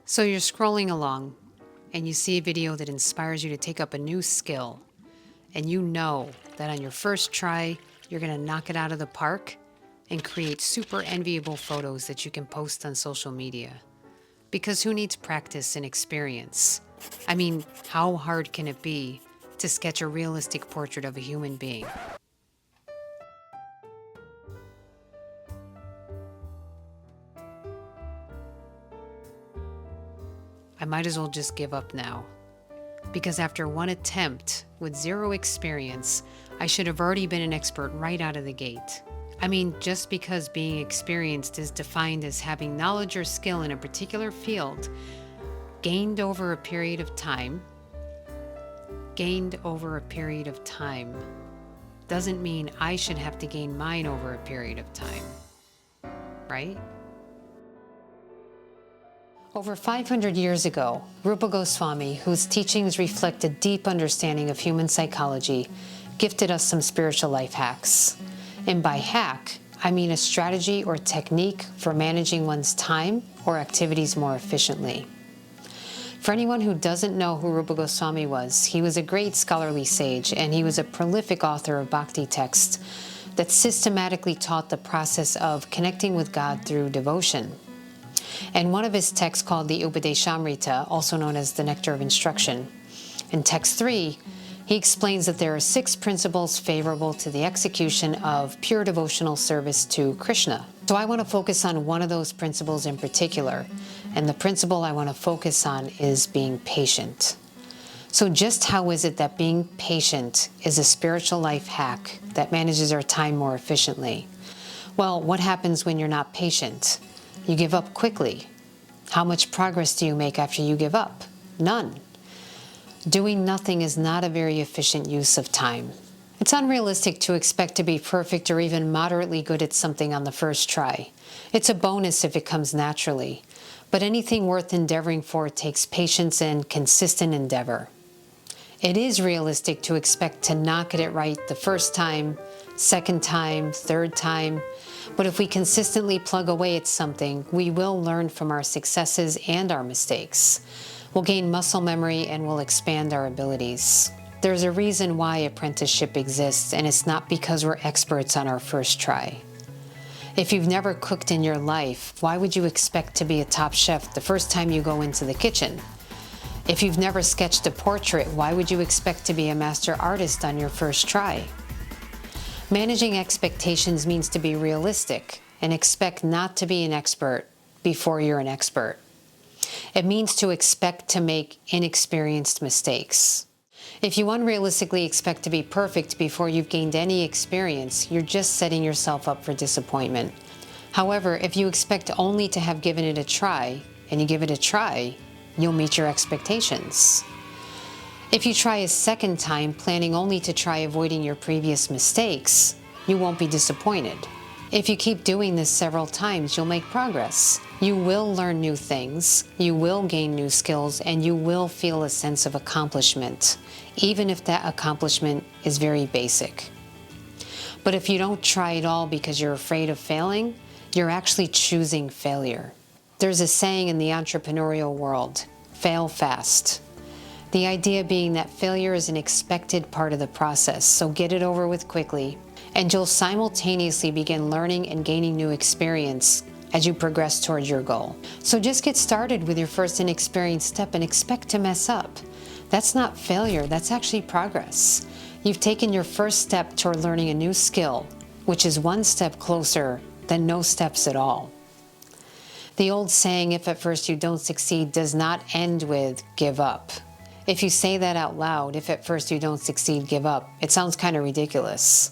So you're scrolling along and you see a video that inspires you to take up a new skill, and you know that on your first try, you're going to knock it out of the park and create super enviable photos that you can post on social media. Because who needs practice and experience? I mean, how hard can it be to sketch a realistic portrait of a human being? I might as well just give up now. Because after one attempt with zero experience, I should have already been an expert right out of the gate. I mean, just because being experienced is defined as having knowledge or skill in a particular field gained over a period of time, doesn't mean I should have to gain mine over a period of time, right? Over 500 years ago, Rupa Goswami, whose teachings reflect a deep understanding of human psychology, gifted us some spiritual life hacks. And by hack, I mean a strategy or technique for managing one's time or activities more efficiently. For anyone who doesn't know who Rupa Goswami was, he was a great scholarly sage, and he was a prolific author of Bhakti texts that systematically taught the process of connecting with God through devotion. And one of his texts, called the Upadeshamrita, also known as the Nectar of Instruction, in text 3, he explains that there are 6 principles favorable to the execution of pure devotional service to Krishna. So I want to focus on one of those principles in particular, and the principle I want to focus on is being patient. So just how is it that being patient is a spiritual life hack that manages our time more efficiently? Well, what happens when you're not patient? You give up quickly. How much progress do you make after you give up? None. Doing nothing is not a very efficient use of time. It's unrealistic to expect to be perfect or even moderately good at something on the first try. It's a bonus if it comes naturally. But anything worth endeavoring for takes patience and consistent endeavor. It is realistic to expect to not get it right the first time, second time, third time. But if we consistently plug away at something, we will learn from our successes and our mistakes. We'll gain muscle memory and we'll expand our abilities. There's a reason why apprenticeship exists, and it's not because we're experts on our first try. If you've never cooked in your life, why would you expect to be a top chef the first time you go into the kitchen? If you've never sketched a portrait, why would you expect to be a master artist on your first try? Managing expectations means to be realistic and expect not to be an expert before you're an expert. It means to expect to make inexperienced mistakes. If you unrealistically expect to be perfect before you've gained any experience, you're just setting yourself up for disappointment. However, if you expect only to have given it a try, and you give it a try, you'll meet your expectations. If you try a second time, planning only to try avoiding your previous mistakes, you won't be disappointed. If you keep doing this several times, you'll make progress. You will learn new things, you will gain new skills, and you will feel a sense of accomplishment, even if that accomplishment is very basic. But if you don't try at all because you're afraid of failing, you're actually choosing failure. There's a saying in the entrepreneurial world, fail fast. The idea being that failure is an expected part of the process, so get it over with quickly, and you'll simultaneously begin learning and gaining new experience as you progress towards your goal. So just get started with your first inexperienced step and expect to mess up. That's not failure, that's actually progress. You've taken your first step toward learning a new skill, which is one step closer than no steps at all. The old saying, if at first you don't succeed, does not end with give up. If you say that out loud, if at first you don't succeed, give up, it sounds kind of ridiculous.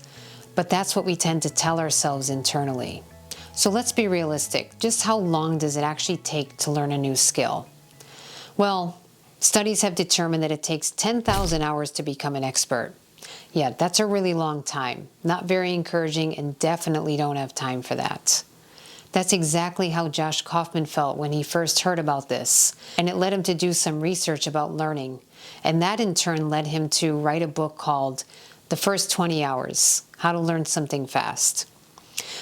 But that's what we tend to tell ourselves internally. So let's be realistic. Just how long does it actually take to learn a new skill? Well, studies have determined that it takes 10,000 hours to become an expert. Yeah, that's a really long time. Not very encouraging, and definitely don't have time for that. That's exactly how Josh Kaufman felt when he first heard about this, and it led him to do some research about learning. And that in turn led him to write a book called The First 20 Hours, How to Learn Something Fast.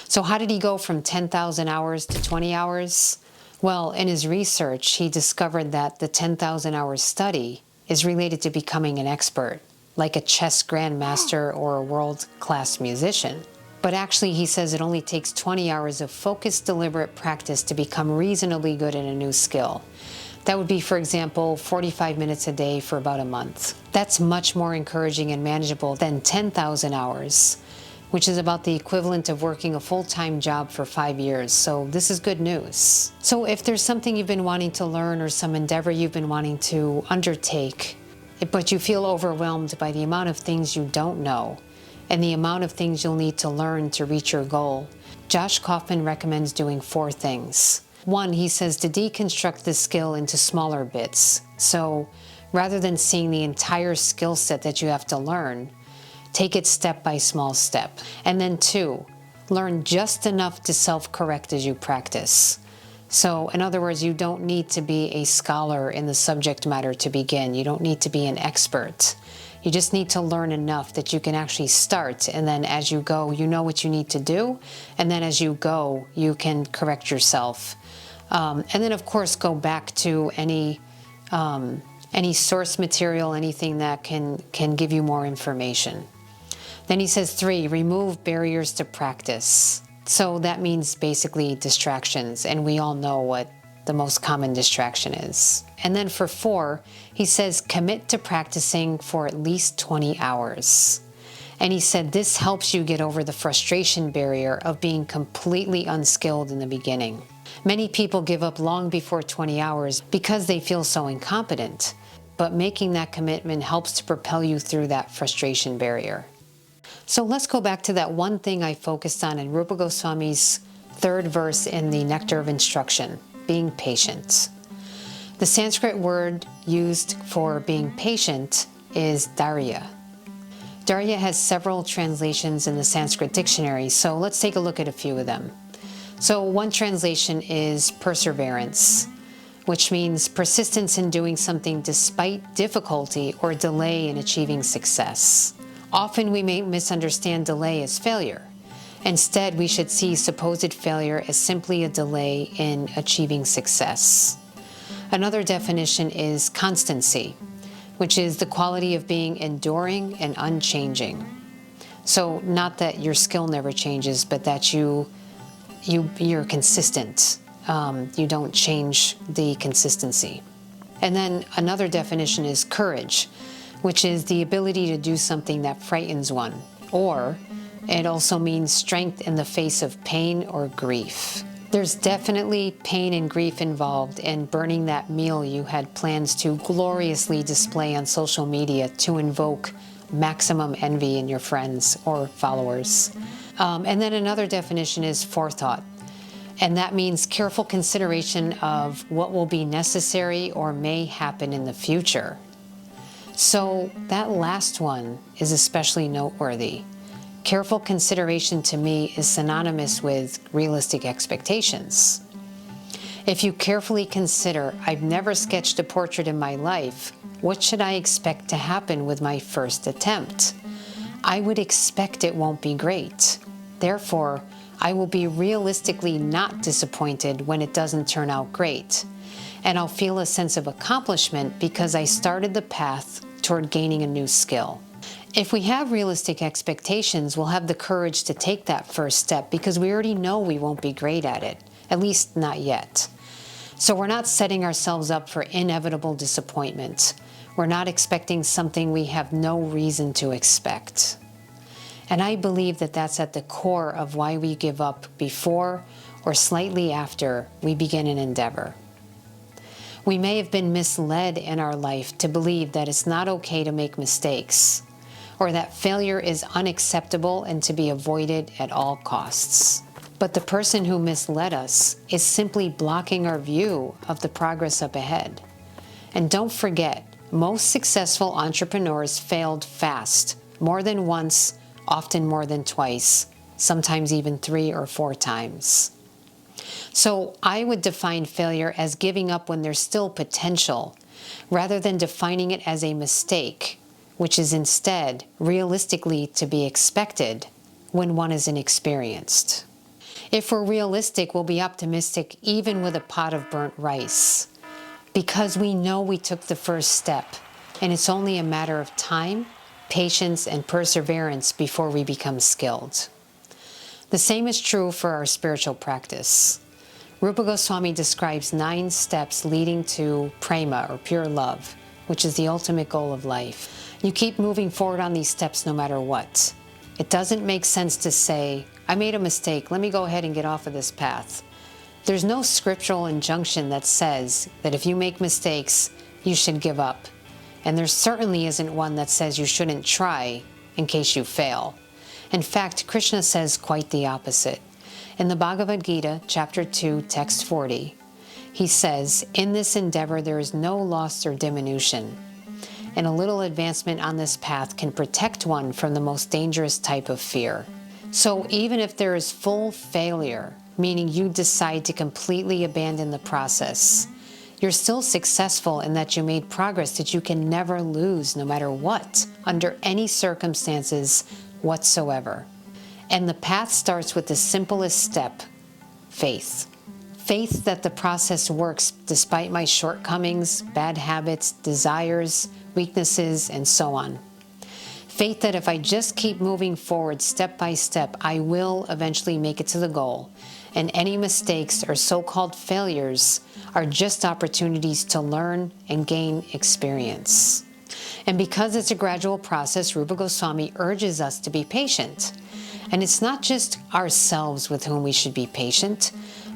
So how did he go from 10,000 hours to 20 hours? Well, in his research, he discovered that the 10,000 hours study is related to becoming an expert, like a chess grandmaster or a world-class musician. But actually, he says it only takes 20 hours of focused, deliberate practice to become reasonably good at a new skill. That would be, for example, 45 minutes a day for about a month. That's much more encouraging and manageable than 10,000 hours, which is about the equivalent of working a full-time job for 5 years. So this is good news. So if there's something you've been wanting to learn or some endeavor you've been wanting to undertake, but you feel overwhelmed by the amount of things you don't know and the amount of things you'll need to learn to reach your goal, Josh Kaufman recommends doing 4 things. 1, he says to deconstruct the skill into smaller bits. So rather than seeing the entire skill set that you have to learn, take it step by small step. And then 2, learn just enough to self-correct as you practice. So in other words, you don't need to be a scholar in the subject matter to begin. You don't need to be an expert. You just need to learn enough that you can actually start, and then as you go, you know what you need to do, and then as you go, you can correct yourself. And then of course go back to any source material, anything that can give you more information. Then he says 3, remove barriers to practice. So that means basically distractions, and we all know what the most common distraction is. And then for 4, he says commit to practicing for at least 20 hours. And he said this helps you get over the frustration barrier of being completely unskilled in the beginning. Many people give up long before 20 hours because they feel so incompetent, but making that commitment helps to propel you through that frustration barrier. So let's go back to that one thing I focused on in Rupa Goswami's 3rd verse in the Nectar of Instruction, being patient. The Sanskrit word used for being patient is dharya. Dharya has several translations in the Sanskrit dictionary, so let's take a look at a few of them. So one translation is perseverance, which means persistence in doing something despite difficulty or delay in achieving success. Often we may misunderstand delay as failure. Instead, we should see supposed failure as simply a delay in achieving success. Another definition is constancy, which is the quality of being enduring and unchanging. So not that your skill never changes, but that you're consistent. You don't change the consistency. And then another definition is courage, which is the ability to do something that frightens one, or it also means strength in the face of pain or grief. There's definitely pain and grief involved in burning that meal you had plans to gloriously display on social media to invoke maximum envy in your friends or followers. And then another definition is forethought, and that means careful consideration of what will be necessary or may happen in the future. So that last one is especially noteworthy. Careful consideration to me is synonymous with realistic expectations. If you carefully consider, I've never sketched a portrait in my life, what should I expect to happen with my first attempt? I would expect it won't be great. Therefore, I will be realistically not disappointed when it doesn't turn out great. And I'll feel a sense of accomplishment because I started the path toward gaining a new skill. If we have realistic expectations, we'll have the courage to take that first step because we already know we won't be great at it, at least not yet. So we're not setting ourselves up for inevitable disappointment. We're not expecting something we have no reason to expect. And I believe that that's at the core of why we give up before or slightly after we begin an endeavor. We may have been misled in our life to believe that it's not okay to make mistakes, or that failure is unacceptable and to be avoided at all costs. But the person who misled us is simply blocking our view of the progress up ahead. And don't forget, most successful entrepreneurs failed fast, more than once, often more than twice, sometimes even 3 or 4 times. So I would define failure as giving up when there's still potential, rather than defining it as a mistake, which is instead realistically to be expected when one is inexperienced. If we're realistic, we'll be optimistic even with a pot of burnt rice, because we know we took the first step, and it's only a matter of time, patience, and perseverance before we become skilled. The same is true for our spiritual practice. Rupa Goswami describes 9 steps leading to prema, or pure love, which is the ultimate goal of life. You keep moving forward on these steps no matter what. It doesn't make sense to say, I made a mistake, let me go ahead and get off of this path. There's no scriptural injunction that says that if you make mistakes, you should give up. And there certainly isn't one that says you shouldn't try in case you fail. In fact, Krishna says quite the opposite. In the Bhagavad Gita, chapter 2, text 40, he says, in this endeavor there is no loss or diminution, and a little advancement on this path can protect one from the most dangerous type of fear. So even if there is full failure, meaning you decide to completely abandon the process, you're still successful in that you made progress that you can never lose no matter what, under any circumstances whatsoever. And the path starts with the simplest step, faith. Faith that the process works despite my shortcomings, bad habits, desires, weaknesses, and so on. Faith that if I just keep moving forward step by step, I will eventually make it to the goal, and any mistakes or so-called failures are just opportunities to learn and gain experience. And because it's a gradual process, Rupa Goswami urges us to be patient. And it's not just ourselves with whom we should be patient,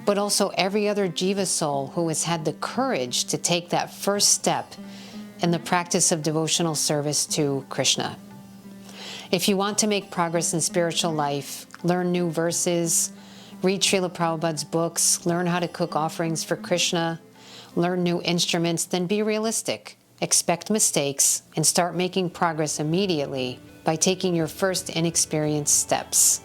but also every other jiva soul who has had the courage to take that first step in the practice of devotional service to Krishna. If you want to make progress in spiritual life, learn new verses, read Srila Prabhupada's books, learn how to cook offerings for Krishna, learn new instruments, then be realistic. Expect mistakes and start making progress immediately by taking your first inexperienced steps.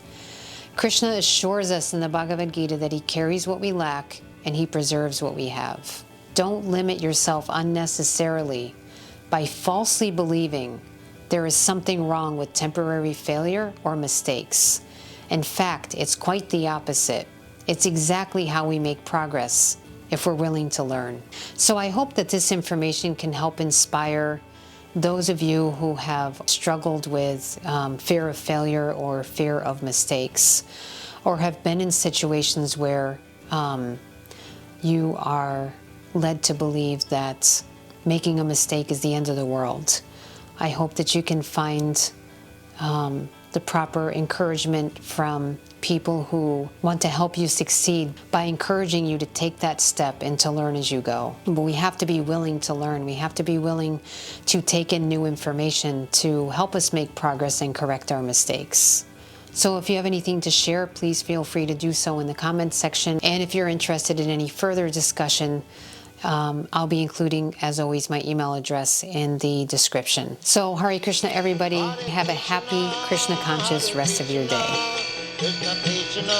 Krishna assures us in the Bhagavad Gita that he carries what we lack and he preserves what we have. Don't limit yourself unnecessarily by falsely believing there is something wrong with temporary failure or mistakes. In fact, it's quite the opposite. It's exactly how we make progress if we're willing to learn. So I hope that this information can help inspire those of you who have struggled with fear of failure or fear of mistakes, or have been in situations where you are led to believe that making a mistake is the end of the world. I hope that you can find the proper encouragement from people who want to help you succeed by encouraging you to take that step and to learn as you go. But we have to be willing to learn. We have to be willing to take in new information to help us make progress and correct our mistakes. So if you have anything to share, please feel free to do so in the comments section. And if you're interested in any further discussion, I'll be including, as always, my email address in the description. So Hare Krishna, everybody. Have a happy, Krishna-conscious rest of your day. Krishna Krishna